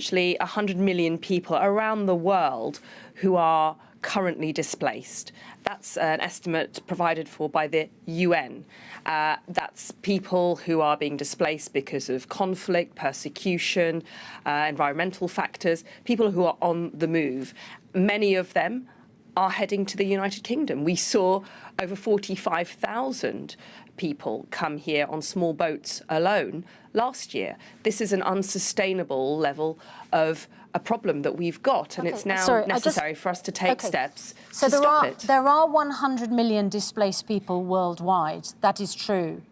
potentially 100 million people around the world who are currently displaced. That's an estimate provided for by the UN. That's people who are being displaced because of conflict, persecution, environmental factors, people who are on the move. Many of them are heading to the United Kingdom. We saw over 45,000 people come here on small boats alone last year. This is an unsustainable level of a problem that we've got, and it's now necessary for us to take steps to stop it. There are 100 million displaced people worldwide. That is true.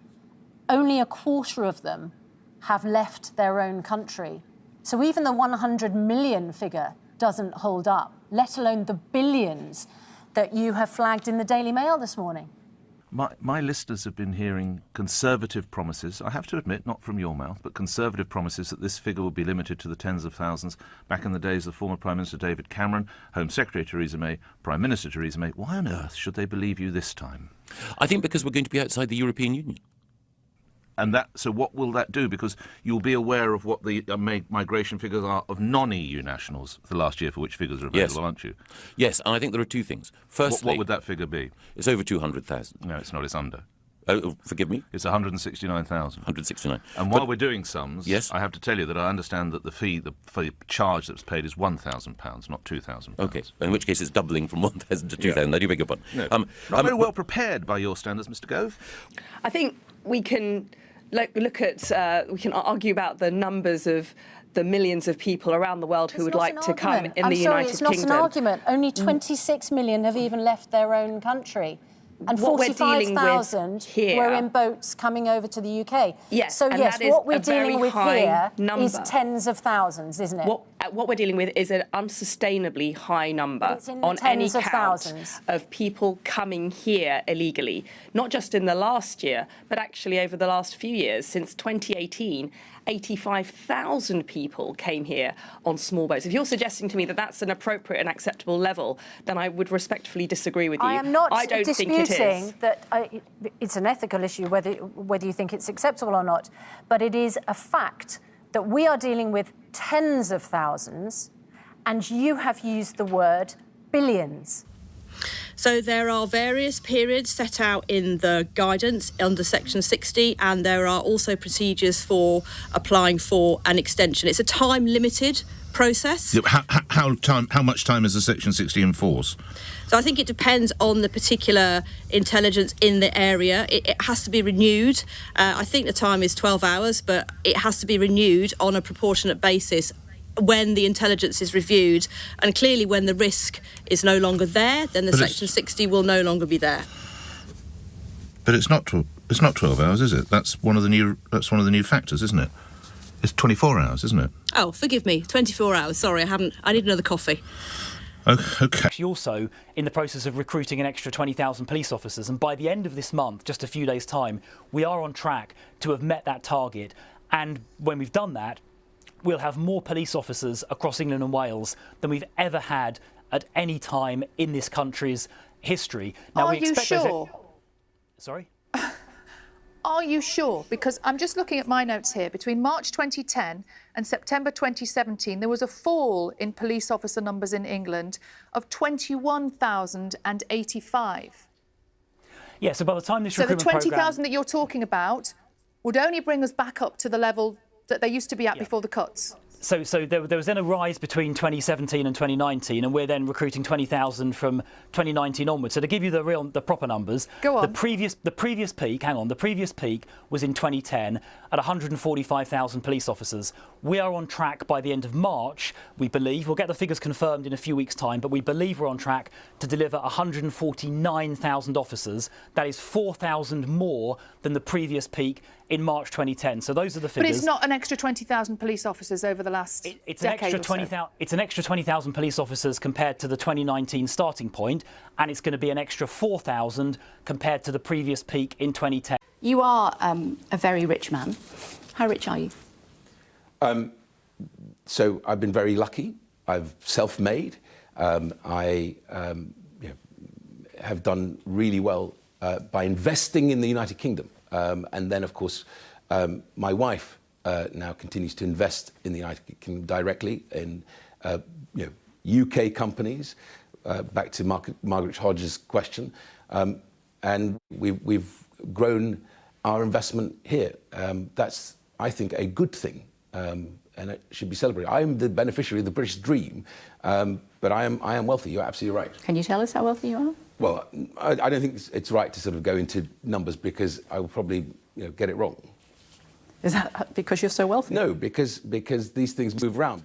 Only a quarter of them have left their own country. So even the 100 million figure doesn't hold up, let alone the billions that you have flagged in the Daily Mail this morning. My listeners have been hearing conservative promises, I have to admit, not from your mouth, but conservative promises that this figure will be limited to the tens of thousands. Back in the days of former Prime Minister David Cameron, Home Secretary Theresa May, Prime Minister Theresa May. Why on earth should they believe you this time? I think because we're going to be outside the European Union. And so what will that do? Because you'll be aware of what the migration figures are of non-EU nationals for last year, for which figures are available, aren't you? Yes, and I think there are two things. Firstly, what would that figure be? It's over 200,000. No, it's not. It's under. Oh, forgive me? It's 169,000. 169. And while we're doing sums, yes, I have to tell you that I understand that the charge that's paid is £1,000, not £2,000. OK, in which case it's doubling from 1,000 to 2,000. I do beg your pardon. No. Not very well prepared by your standards, Mr Gove. I think we can look at, we can argue about the numbers of the millions of people around the world who would like to come in the United Kingdom. It's not an argument. Only 26 million have even left their own country. And 45,000 were in boats coming over to the UK. Yes, so yes, what we're dealing with here is tens of thousands, isn't it? What we're dealing with is an unsustainably high number on any count of people coming here illegally, not just in the last year, but actually over the last few years. Since 2018, 85,000 people came here on small boats. If you're suggesting to me that that's an appropriate and acceptable level, then I would respectfully disagree with you. I am not disputing that it's an ethical issue whether you think it's acceptable or not, but it is a fact that we are dealing with tens of thousands, and you have used the word billions. So there are various periods set out in the guidance under Section 60, and there are also procedures for applying for an extension. It's a time-limited process. How much time is the Section 60 in force? So I think it depends on the particular intelligence in the area. It has to be renewed. I think the time is 12 hours, but it has to be renewed on a proportionate basis when the intelligence is reviewed. And clearly when the risk is no longer there, then the Section 60 will no longer be there. But it's not 12 hours, is it? That's one of the new factors, isn't it? It's 24 hours, isn't it? Oh, forgive me, 24 hours. Sorry, I need another coffee. OK. Actually, also in the process of recruiting an extra 20,000 police officers, and by the end of this month, just a few days' time, we are on track to have met that target. And when we've done that, we'll have more police officers across England and Wales than we've ever had at any time in this country's history. Now, Are you sure? Sorry? Are you sure? Because I'm just looking at my notes here. Between March 2010 and September 2017, there was a fall in police officer numbers in England of 21,085. Yeah, so by the time this So the recruitment 20,000 that you're talking about would only bring us back up to the level that they used to be at before the cuts. So there was then a rise between 2017 and 2019, and we're then recruiting 20,000 from 2019 onwards. So to give you the proper numbers, Go on. the previous peak was in 2010 at 145,000 police officers. We are on track by the end of March, we believe. We'll get the figures confirmed in a few weeks' time, but we believe we're on track to deliver 149,000 officers. That is 4,000 more than the previous peak in March 2010. So those are the figures. But it's not an extra 20,000 police officers over the last it's an extra 20,000. It's an extra 20,000 police officers compared to the 2019 starting point, and it's going to be an extra 4,000 compared to the previous peak in 2010. You are a very rich man. How rich are you? So I've been very lucky. I've self-made. I have done really well by investing in the United Kingdom. And then, of course, my wife now continues to invest in the United Kingdom directly in UK companies. Back to Margaret Hodges' question, and we've grown our investment here. That's, I think, a good thing, and it should be celebrated. I am the beneficiary of the British dream, but I am wealthy. You're absolutely right. Can you tell us how wealthy you are? Well, I don't think it's right to sort of go into numbers because I will probably get it wrong. Is that because you're so wealthy? No, because these things move around.